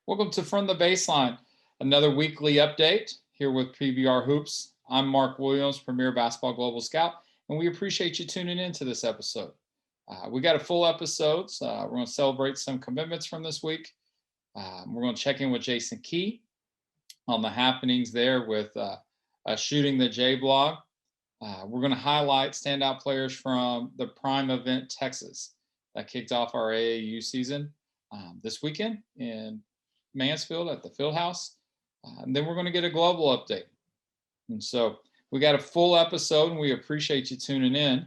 Welcome to From the Baseline, another weekly update here with PBR Hoops. I'm Mark Williams, Premier Basketball Global Scout, and we appreciate you tuning in to this episode. We got a full episode. We're going to celebrate some commitments from this week. We're going to check in with Jason Key on the happenings there with shooting the J blog. We're going to highlight standout players from the Prime event Texas that kicked off our AAU season this weekend in Mansfield at the Fieldhouse. And then we're going to get a global update. And so we got a full episode and we appreciate you tuning in.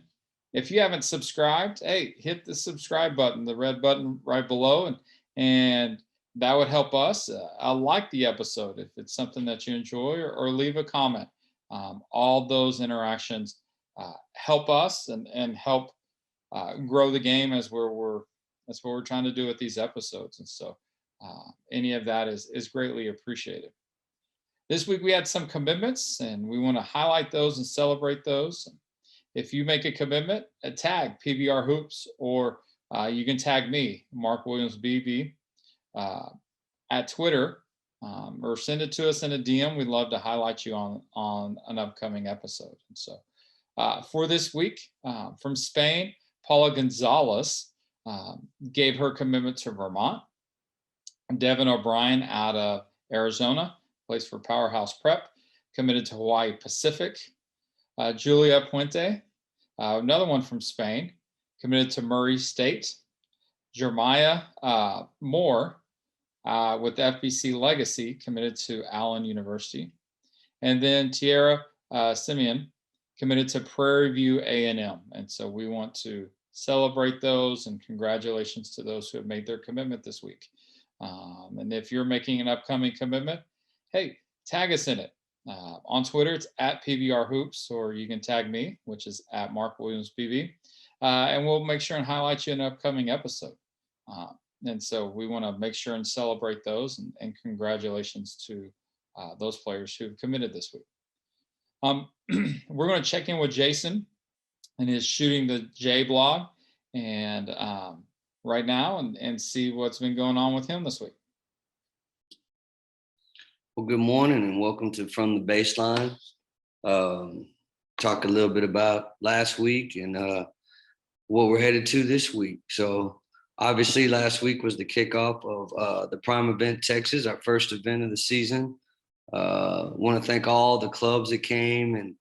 If you haven't subscribed, hey, hit the subscribe button, the red button right below, and that would help us. I like the episode if it's something that you enjoy, or leave a comment. All those interactions help us and help grow the game that's what we're trying to do with these episodes. And so any of that is greatly appreciated. This week we had some commitments and we want to highlight those and celebrate those. If you make a commitment, tag PBR Hoops, or you can tag me, Mark Williams BB, at Twitter, or send it to us in a DM. We'd love to highlight you on an upcoming episode. And so for this week, from Spain, Paula Gonzalez gave her commitment to Vermont. Devin O'Brien out of Arizona, plays for Powerhouse Prep, committed to Hawaii Pacific. Julia Puente, another one from Spain, committed to Murray State. Jeremiah Moore with FBC Legacy, committed to Allen University. And then Tierra Simeon committed to Prairie View A&M. And so we want to celebrate those, and congratulations to those who have made their commitment this week. And if you're making an upcoming commitment, hey, tag us in it. On Twitter, it's at PBR Hoops, or you can tag me, which is at Mark Williams BB. And we'll make sure and highlight you in an upcoming episode. And so we want to make sure and celebrate those, and congratulations to those players who've committed this week. We're going to check in with Jason and his Shooting the J blog and right now and see what's been going on with him this week. Well, good morning and welcome to From the Baseline. Talk a little bit about last week and what we're headed to this week. So obviously last week was the kickoff of the Prime event Texas, our first event of the season. Want to thank all the clubs that came and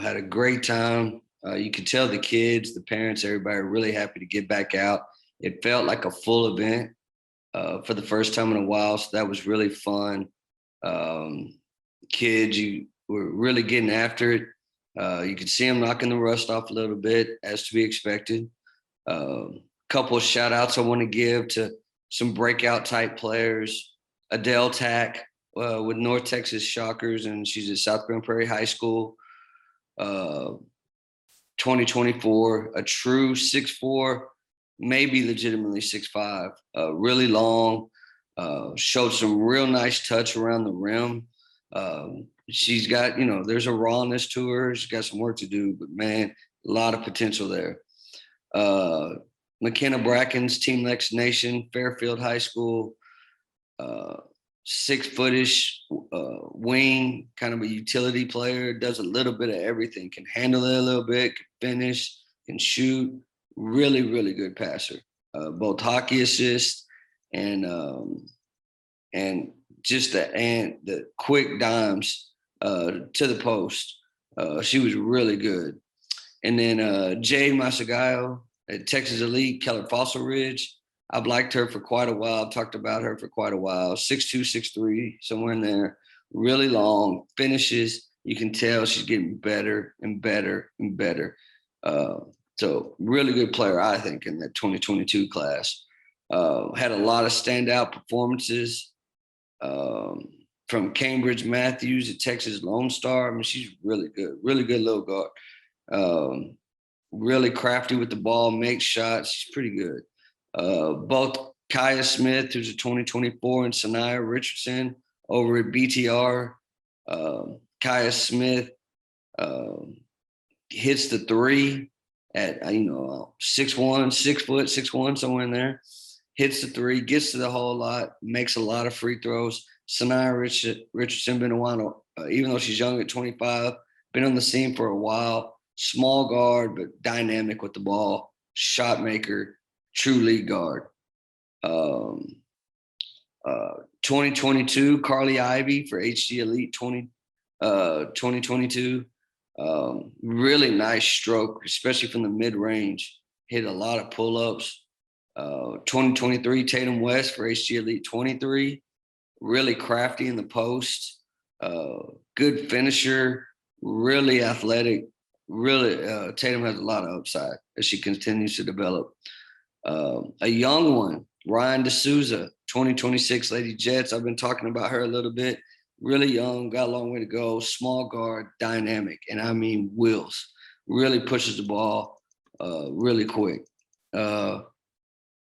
had a great time. You could tell the kids, the parents, everybody are really happy to get back out. It felt like a full event for the first time in a while, so that was really fun. Kids, you were really getting after it. You could see them knocking the rust off a little bit, as to be expected. Couple of shout outs I want to give to some breakout type players. Adhel Tack with North Texas Shockers, and she's at South Grand Prairie High School. 2024, a true 6'4", maybe legitimately 6'5", really long, showed some real nice touch around the rim. She's got, there's a rawness to her. She's got some work to do, but man, a lot of potential there. McKinna Brackens, Team Lex Nation, Fairfield High School, 6-footish wing, kind of a utility player, does a little bit of everything, can handle it a little bit, can finish, can shoot, really, really good passer. Both hockey assist and just the quick dimes to the post. She was really good. And then Jade Masogayo at Texas Elite, Keller Fossil Ridge. I've liked her for quite a while. I've talked about her for quite a while. 6'2", 6'3", somewhere in there. Really long, finishes. You can tell she's getting better and better and better. So really good player, I think, in that 2022 class. Had a lot of standout performances from Cambridge Matthews at Texas LoneStar. I mean, she's really good little guard. Really crafty with the ball, makes shots. She's pretty good. Both Caya Smith, who's a 2024, and Sania Richardson over at BTR. Caya Smith hits the three at 6'1", 6 foot, 6'1", somewhere in there. hits the three, gets to the hole a lot, makes a lot of free throws. Sania Richardson been a while, even though she's young at 25, been on the scene for a while. Small guard, but dynamic with the ball. Shot maker, true lead guard. 2022, Carly Ivy for HG Elite 2022. Really nice stroke, especially from the mid-range. Hit a lot of pull-ups. 2023, Tatum West for HG Elite 23. Really crafty in the post. Good finisher. Really athletic. Really, Tatum has a lot of upside as she continues to develop. A young one, Rieyan Desouze, 2026 Lady Jets. I've been talking about her a little bit. Really young, got a long way to go. Small guard, dynamic, and I mean wheels. Really pushes the ball really quick. A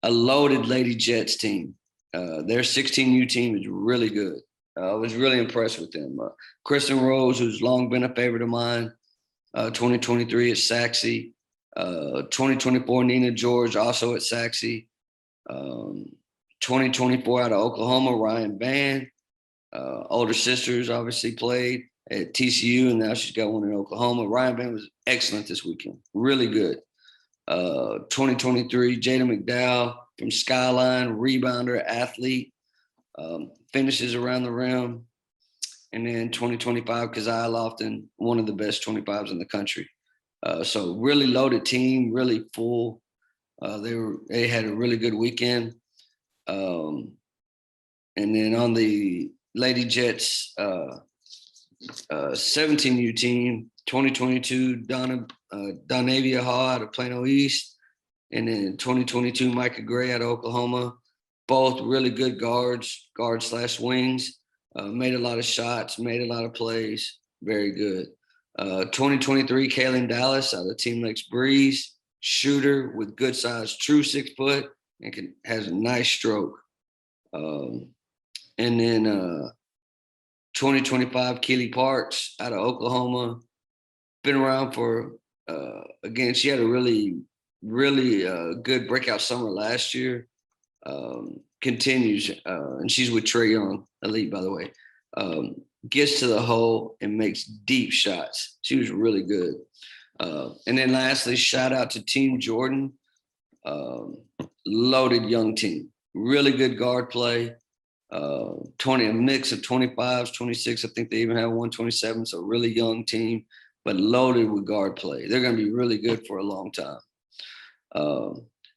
loaded Lady Jets team. Their 16U team is really good. I was really impressed with them. Kristen Rose, who's long been a favorite of mine, 2023 at Sachse. 2024, Neenah George, also at Sachse. 2024 out of Oklahoma, Ryan Vann. Older sisters obviously played at TCU, and now she's got one in Oklahoma. Ryan Vann was excellent this weekend. Really good. 2023, Jaida McDowell from Skyline, rebounder, athlete, finishes around the rim. And then 2025, Keziah Lofton, one of the best 25s in the country. So really loaded team, really full. They had a really good weekend. And then on the Lady Jets 17U team, 2022, Donavia Hall out of Plano East. And then 2022, Micah Gray out of Oklahoma. Both really good guards/wings. Made a lot of shots, made a lot of plays. Very good. 2023, Kaylin Dallas out of Team Lakes Breeze. Shooter with good size, true 6 foot, and has a nice stroke. And then 2025, Keely Parks out of Oklahoma. Been around for, again, she had a really good breakout summer last year. Continues, and she's with Rieyan Elite, by the way. Gets to the hole and makes deep shots. She was really good. And then lastly, shout out to Team Jordan. Loaded young team. Really good guard play. A mix of 25s, 26. I think they even have 127. So really young team, but loaded with guard play. They're going to be really good for a long time.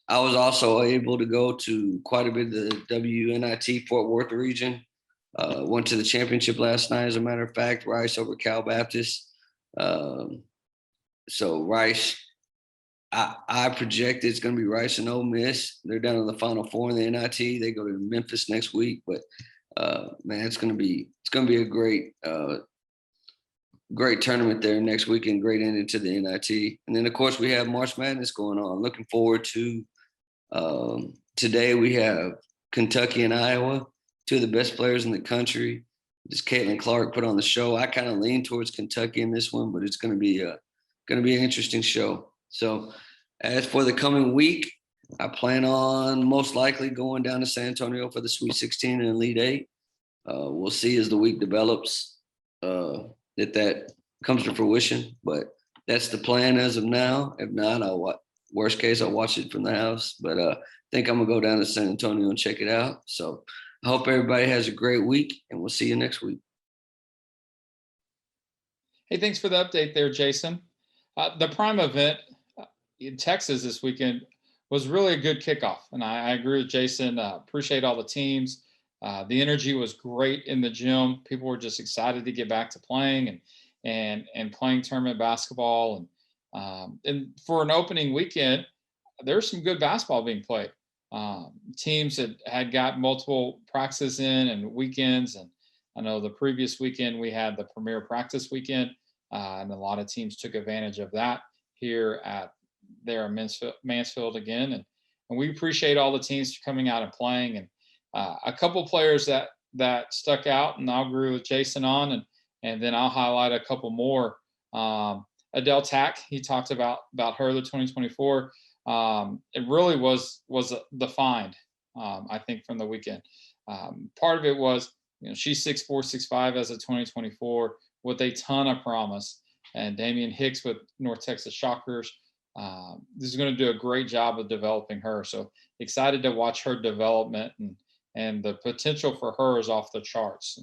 I was also able to go to quite a bit of the WNIT Fort Worth region. Went to the championship last night, as a matter of fact, Rice over Cal Baptist. So Rice, I project it's going to be Rice and Ole Miss. They're down in the Final Four in the NIT. They go to Memphis next week, but man, it's going to be a great tournament there next week and great ending to the NIT. And then of course we have March Madness going on. Looking forward to today. We have Kentucky and Iowa, two of the best players in the country. Just Caitlin Clark put on the show. I kind of lean towards Kentucky in this one, but it's going to be an interesting show. So as for the coming week, I plan on most likely going down to San Antonio for the Sweet 16 and Elite 8. We'll see as the week develops that comes to fruition, but that's the plan as of now. If not, worst case, I'll watch it from the house. But I think I'm going to go down to San Antonio and check it out. So I hope everybody has a great week, and we'll see you next week. Hey, thanks for the update there, Jason. The Prime event in Texas this weekend was really a good kickoff, and I agree with Jason. Appreciate all the teams. The energy was great in the gym. People were just excited to get back to playing and playing tournament basketball. And for an opening weekend, there's some good basketball being played. Teams that had got multiple practices in and weekends, and I know the previous weekend we had the premier practice weekend, and a lot of teams took advantage of that here at Mansfield again, and we appreciate all the teams coming out and playing. And a couple players that stuck out, and I'll agree with Jason on, and then I'll highlight a couple more. Adhel Tack, he talked about her, the 2024. It really was the find. I think, from the weekend. Part of it was, she's 6'4", 6'5" as a 2024 with a ton of promise. And Damian Hicks with North Texas Shockers, this is going to do a great job of developing her. So excited to watch her development, and the potential for her is off the charts.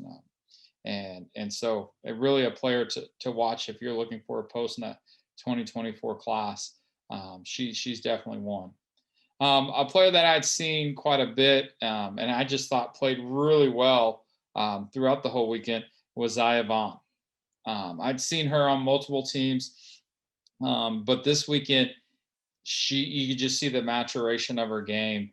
And so really a player to watch if you're looking for a post in that 2024 class. She's definitely one. A player that I'd seen quite a bit, and I just thought played really well throughout the whole weekend, was Vann. I'd seen her on multiple teams, but this weekend, you could just see the maturation of her game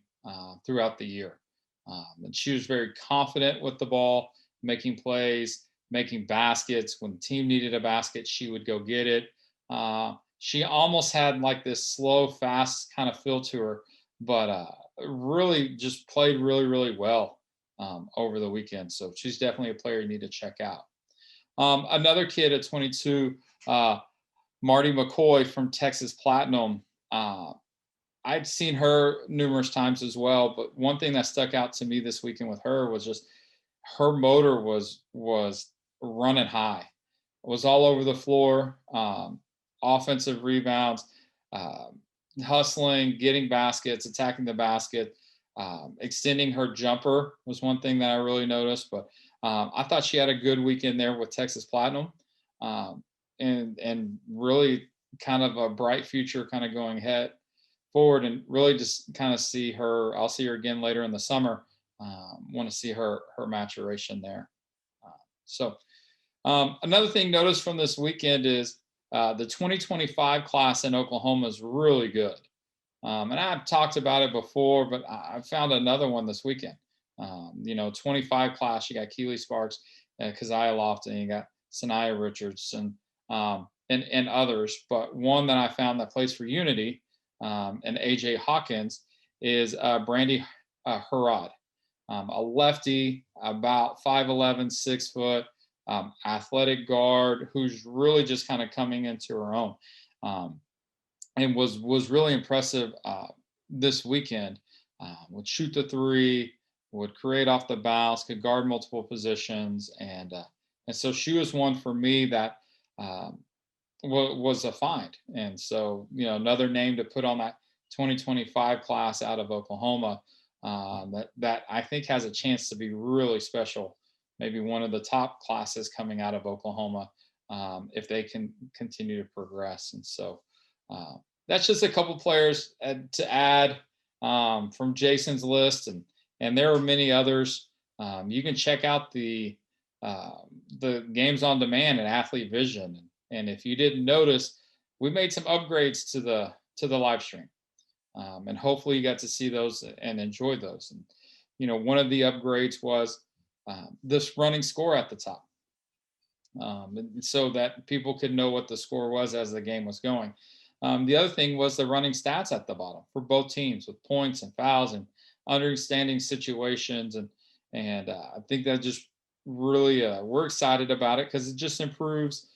throughout the year. And she was very confident with the ball, making plays, making baskets. When the team needed a basket, she would go get it. She almost had like this slow, fast kind of feel to her, but really just played really, really well over the weekend. So she's definitely a player you need to check out. Another kid at 22, Marty Mccoy from Texas Platinum. I'd seen her numerous times as well, but one thing that stuck out to me this weekend with her was just her motor was running high. It was all over the floor, offensive rebounds, hustling, getting baskets, attacking the basket, extending her jumper was one thing that I really noticed. But I thought she had a good weekend there with Texas Platinum, and really kind of a bright future kind of going ahead forward, and really just kind of see her. I'll see her again later in the summer. Want to see her maturation there. So another thing noticed from this weekend is the 2025 class in Oklahoma is really good. And I've talked about it before, but I found another one this weekend. 25 class, you got Keely Sparks, Keziah Lofton, you got Sania Richardson, and others. But one that I found that plays for Unity, and AJ Hawkins, is Brandy Harrod, a lefty, about 5'11", 6 foot, athletic guard who's really just kind of coming into her own, and was really impressive this weekend. Would shoot the three, would create off the bounce, could guard multiple positions, and so she was one for me that was a find. And so, another name to put on that 2025 class out of Oklahoma, that I think has a chance to be really special. Maybe one of the top classes coming out of Oklahoma, if they can continue to progress. And so that's just a couple players to add from Jason's list, and there are many others. You can check out the games on demand at Athlete Vision. And if you didn't notice, we made some upgrades to the live stream, and hopefully you got to see those and enjoy those. And one of the upgrades was this running score at the top, so that people could know what the score was as the game was going. The other thing was the running stats at the bottom for both teams, with points and fouls and understanding situations, and I think that just really we're excited about it because it just improves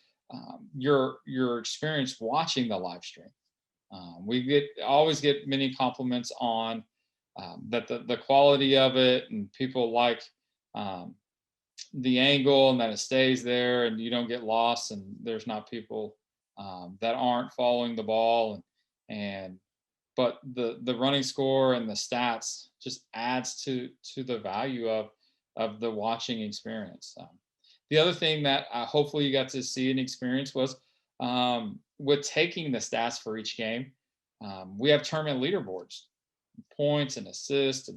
your experience watching the live stream. We always get many compliments on that the quality of it, and people like the angle, and that it stays there and you don't get lost, and there's not people that aren't following the ball, but the running score and the stats just adds to the value of the watching experience. The other thing that hopefully you got to see and experience was with taking the stats for each game. We have tournament leaderboards, points and assists,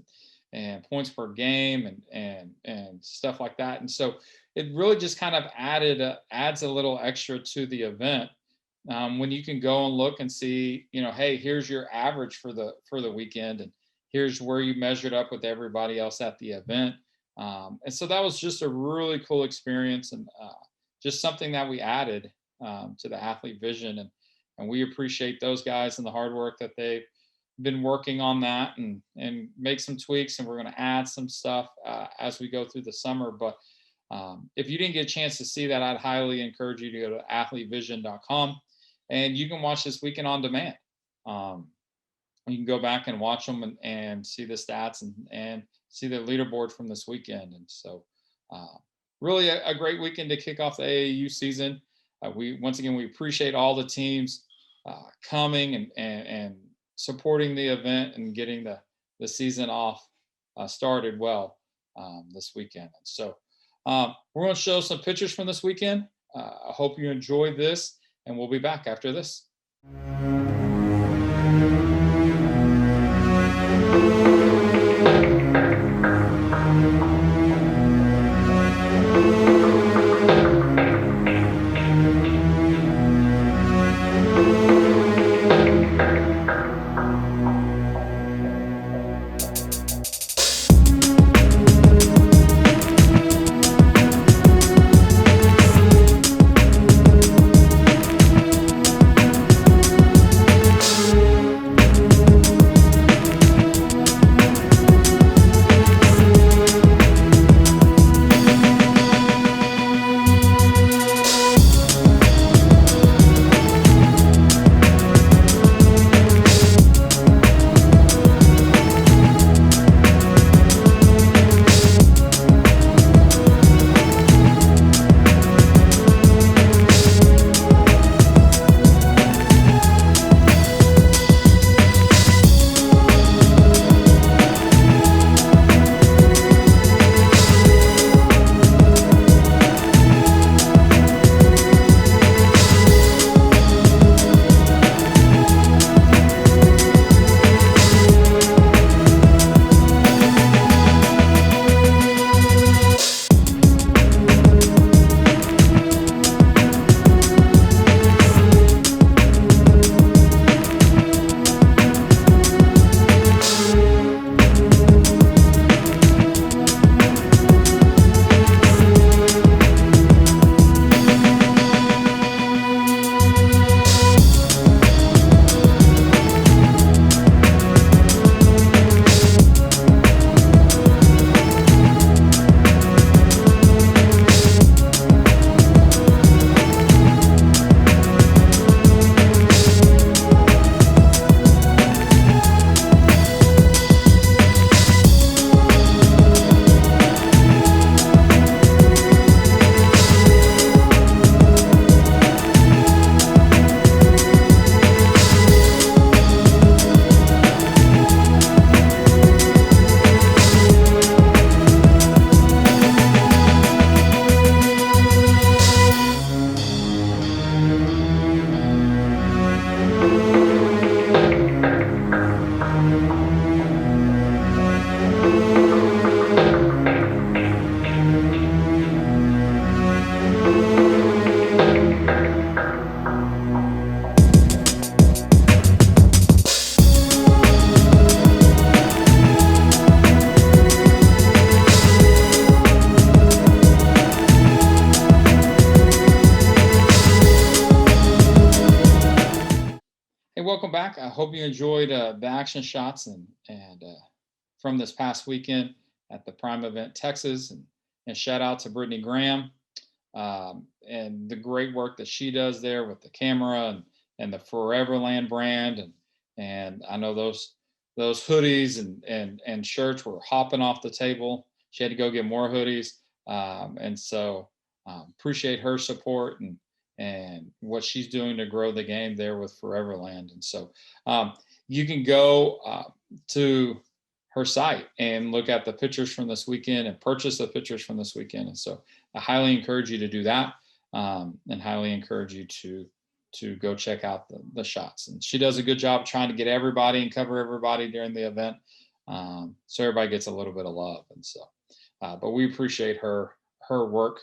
and points per game, and stuff like that. And so it really just kind of adds a little extra to the event, when you can go and look and see, hey, here's your average for the weekend, and here's where you measured up with everybody else at the event. And so that was just a really cool experience, and just something that we added to the Athlete Vision, and we appreciate those guys and the hard work that they've been working on that, and make some tweaks, and we're going to add some stuff as we go through the summer. But if you didn't get a chance to see that, I'd highly encourage you to go to athletevision.com, and you can watch this weekend on demand. you can go back and watch them and see the stats and see the leaderboard from this weekend. And so really a great weekend to kick off the AAU season. Once again, we appreciate all the teams coming and supporting the event and getting the season off started well this weekend. And so we're going to show some pictures from this weekend. I hope you enjoyed this, and we'll be back after this. Welcome back. I hope you enjoyed the action shots and from this past weekend at the Prime event, Texas, and shout out to Brittany Graham and the great work that she does there with the camera and the Foreverland brand, and I know those hoodies and shirts were hopping off the table. She had to go get more hoodies, and so appreciate her support and what she's doing to grow the game there with Foreverland. And so you can go to her site and look at the pictures from this weekend and purchase the pictures from this weekend. And so I highly encourage you to do that, and highly encourage you to go check out the shots. And she does a good job trying to get everybody and cover everybody during the event, so everybody gets a little bit of love. And so, but we appreciate her work.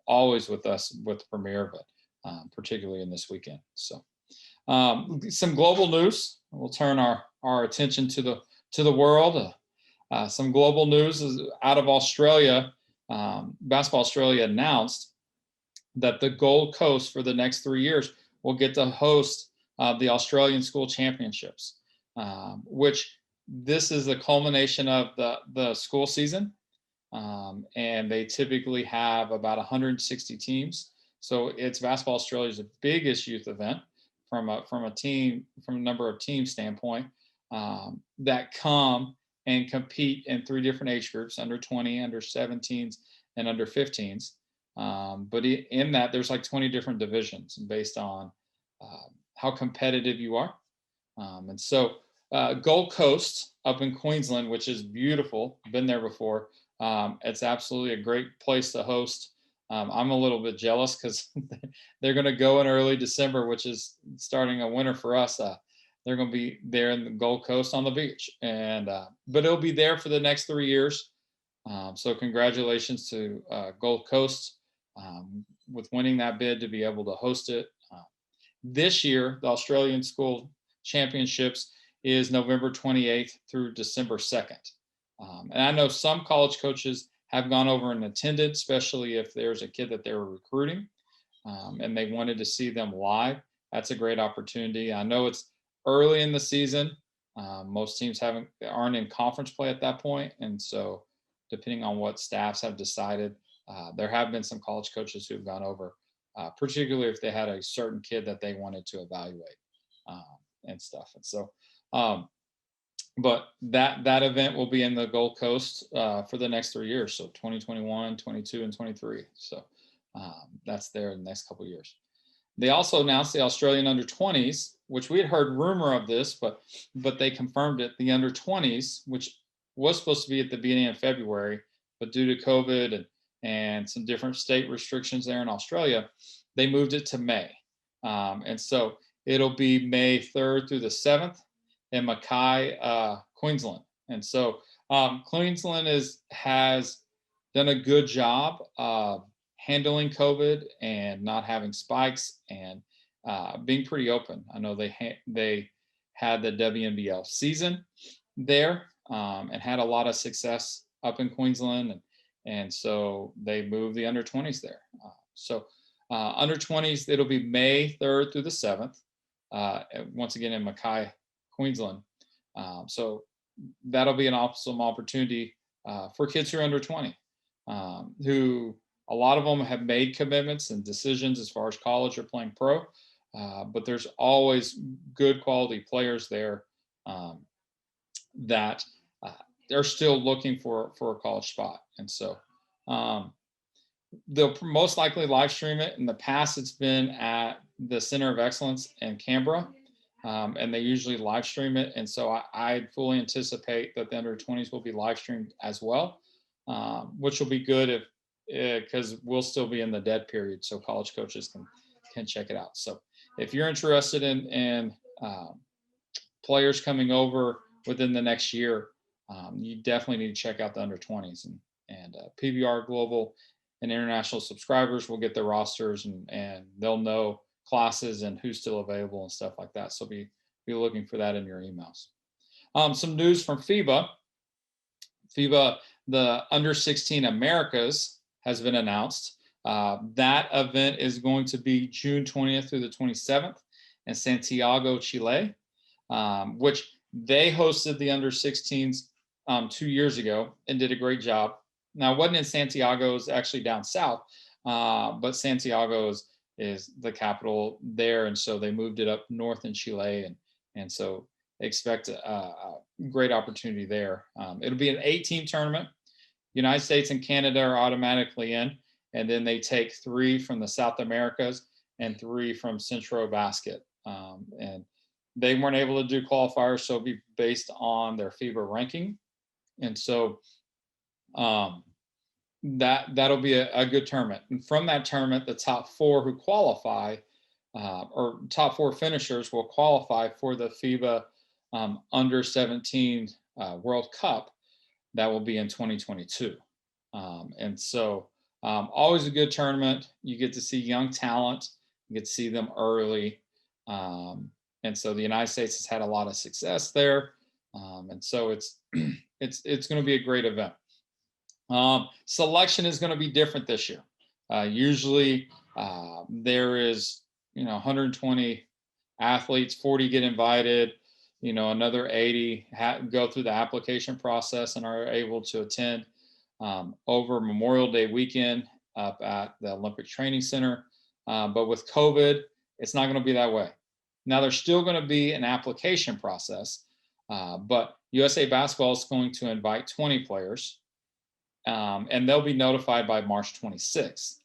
Always with us with Premier, but particularly in this weekend. So some global news. We'll turn our attention to the world. Some global news is out of Australia. Basketball Australia announced that the Gold Coast for the next 3 years will get to host the Australian School Championships, which this is the culmination of the school season. And they typically have about 160 teams. So it's Basketball Australia's biggest youth event from a number of team standpoint. that come and compete in 3 different age groups: under 20, under 17s, and under 15s. But in that, there's like 20 different divisions based on how competitive you are. And so Gold Coast up in Queensland, which is beautiful, been there before. It's absolutely a great place to host. I'm a little bit jealous because they're going to go in early December, which is starting a winter for us. They're going to be there in the Gold Coast on the beach, and but it'll be there for the next 3 years. So congratulations to Gold Coast with winning that bid to be able to host it. This year, the Australian School Championships is November 28th through December 2nd. And I know some college coaches have gone over and attended, especially if there's a kid that they were recruiting and they wanted to see them live. That's a great opportunity. I know it's early in the season. Most teams aren't in conference play at that point. And so depending on what staffs have decided, there have been some college coaches who've gone over, particularly if they had a certain kid that they wanted to evaluate and stuff. And so, but that event will be in the Gold Coast for the next 3 years. So 2021, 22, and 23. So that's there in the next couple of years. They also announced the Australian under 20s, which we had heard rumor of this, but they confirmed it. The under 20s, which was supposed to be at the beginning of February, but due to COVID and some different state restrictions there in Australia, they moved it to May. And so it'll be May 3rd through the 7th in Mccoy, Queensland. And so Queensland has done a good job handling COVID and not having spikes and being pretty open. I know they had the WNBL season there and had a lot of success up in Queensland. And so they moved the under 20s there. So under 20s, it'll be May 3rd through the 7th, once again in Mccoy, Queensland. So that'll be an awesome opportunity for kids who are under 20, who a lot of them have made commitments and decisions as far as college or playing pro, but there's always good quality players there that they're still looking for a college spot. And so they'll most likely live stream it. In the past, it's been at the Center of Excellence in Canberra, and they usually live stream it. And so I fully anticipate that the under 20s will be live streamed as well, which will be good because we'll still be in the dead period, so college coaches can check it out. So if you're interested in players coming over within the next year, you definitely need to check out the under 20s, and PBR Global and international subscribers will get their rosters and they'll know classes and who's still available and stuff like that. So be looking for that in your emails. Some news from FIBA. FIBA, the under 16 Americas has been announced. That event is going to be June 20th through the 27th in Santiago, Chile, which they hosted the under 16s 2 years ago and did a great job. Now, it wasn't in Santiago, it's actually down south, but Santiago is the capital there. And so they moved it up north in Chile. And so they expect a great opportunity there. It'll be an 8-team tournament. United States and Canada are automatically in. And then they take 3 from the South Americas and 3 from Centro Basket. And they weren't able to do qualifiers, so it'll be based on their FIBA ranking. And so that'll be a good tournament. And from that tournament, the top 4 who qualify, or top 4 finishers will qualify for the FIBA under 17 World Cup that will be in 2022. And so always a good tournament. You get to see young talent, you get to see them early. And so the United States has had a lot of success there. And so it's going to be a great event. Selection is going to be different this year. Usually there is, 120 athletes, 40 get invited, another 80 go through the application process and are able to attend over Memorial Day weekend up at the Olympic Training Center. But with COVID, it's not going to be that way. Now, there's still going to be an application process. But USA Basketball is going to invite 20 players, and they'll be notified by March 26th.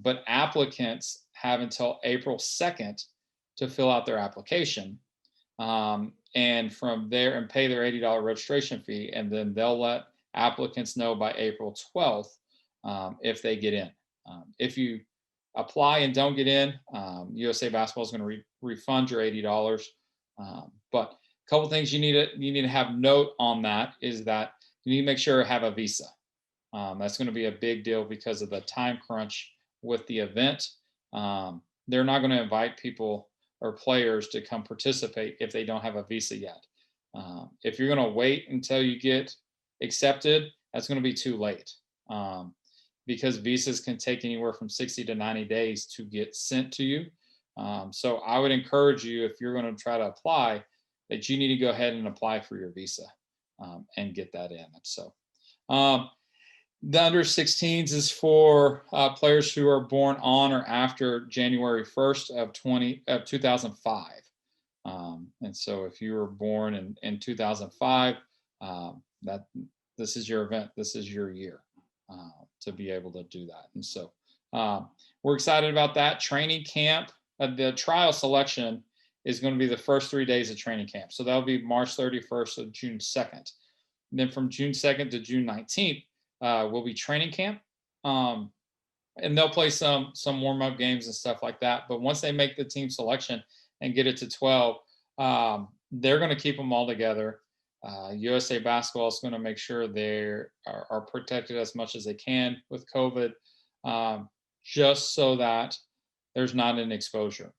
But applicants have until April 2nd to fill out their application. And from there and pay their $80 registration fee. And then they'll let applicants know by April 12th if they get in. If you apply and don't get in, USA Basketball is going to refund your $80. But a couple things you need to have note on that is that you need to make sure you have a visa. That's going to be a big deal because of the time crunch with the event. They're not going to invite people or players to come participate if they don't have a visa yet. If you're going to wait until you get accepted, that's going to be too late, because visas can take anywhere from 60 to 90 days to get sent to you. So I would encourage you, if you're going to try to apply, that you need to go ahead and apply for your visa and get that in. So the under 16s is for players who are born on or after January 1st of 2005. And so if you were born in 2005, this is your event, this is your year to be able to do that. And so we're excited about that. Training camp, the trial selection is going to be the first 3 days of training camp. So that'll be March 31st to June 2nd. And then from June 2nd to June 19th, will be training camp, and they'll play some warm-up games and stuff like that. But once they make the team selection and get it to 12, they're going to keep them all together. USA Basketball is going to make sure they are protected as much as they can with COVID, just so that there's not an exposure,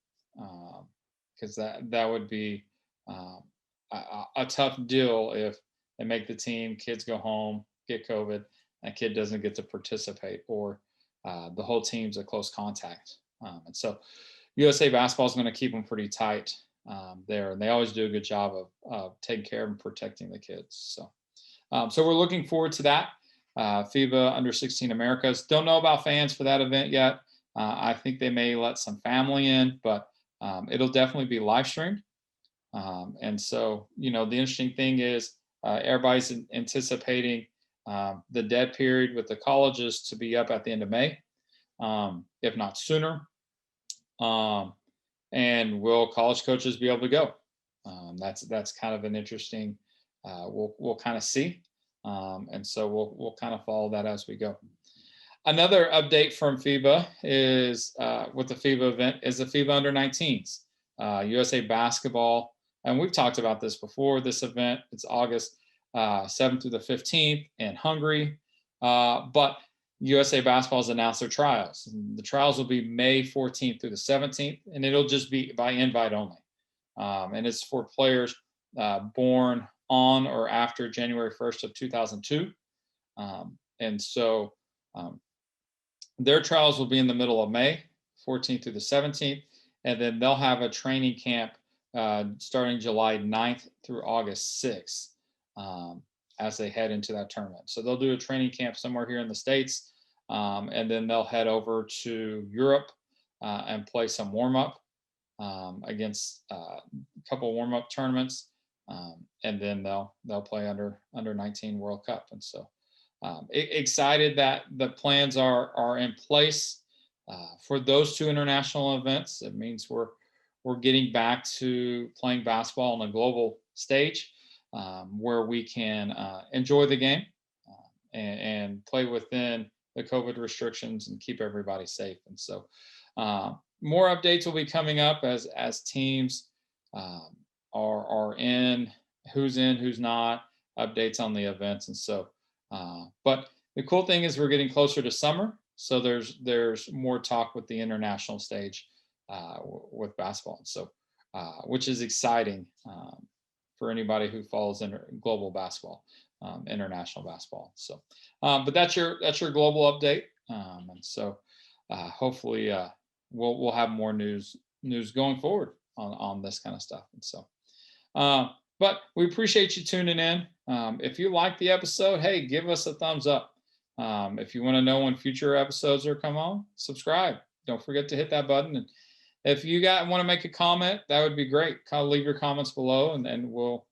because that would be a tough deal if they make the team, kids go home, get COVID, that kid doesn't get to participate, or the whole team's a close contact. And so USA Basketball is going to keep them pretty tight there, and they always do a good job of taking care of and protecting the kids. So we're looking forward to that. FIBA Under 16 Americas. Don't know about fans for that event yet. I think they may let some family in, but it'll definitely be live streamed. And so, the interesting thing is everybody's anticipating the dead period with the colleges to be up at the end of May, if not sooner. And will college coaches be able to go? That's kind of an interesting. We'll kind of see, and so we'll kind of follow that as we go. Another update from FIBA is with the FIBA event is the FIBA Under 19s. USA Basketball, and we've talked about this before. This event, it's August 7th through the 15th in Hungary. But USA Basketball has announced their trials. The trials will be May 14th through the 17th, and it'll just be by invite only. And it's for players born on or after January 1st of 2002. And so their trials will be in the middle of May, 14th through the 17th, and then they'll have a training camp starting July 9th through August 6th. As they head into that tournament. So they'll do a training camp somewhere here in the States, and then they'll head over to Europe and play some warm-up against a couple warm-up tournaments, and then they'll play under 19 World Cup. And so excited that the plans are in place for those two international events. It means we're getting back to playing basketball on a global stage. Where we can enjoy the game and play within the COVID restrictions and keep everybody safe. And so more updates will be coming up as teams are in, who's not, updates on the events. And so, but the cool thing is we're getting closer to summer. So there's more talk with the international stage with basketball. And so, which is exciting. For anybody who follows global basketball, international basketball. So, but that's your global update. And so, hopefully, we'll have more news going forward on this kind of stuff. And so, but we appreciate you tuning in. If you like the episode, hey, give us a thumbs up. If you want to know when future episodes are come on, subscribe. Don't forget to hit that button, if you want to make a comment, that would be great. Kind of leave your comments below, and then we'll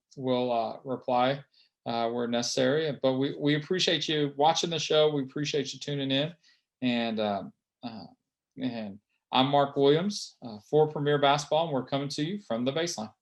reply where necessary. But we appreciate you watching the show. We appreciate you tuning in, and I'm Mark Williams for Premier Basketball, and we're coming to you from the baseline.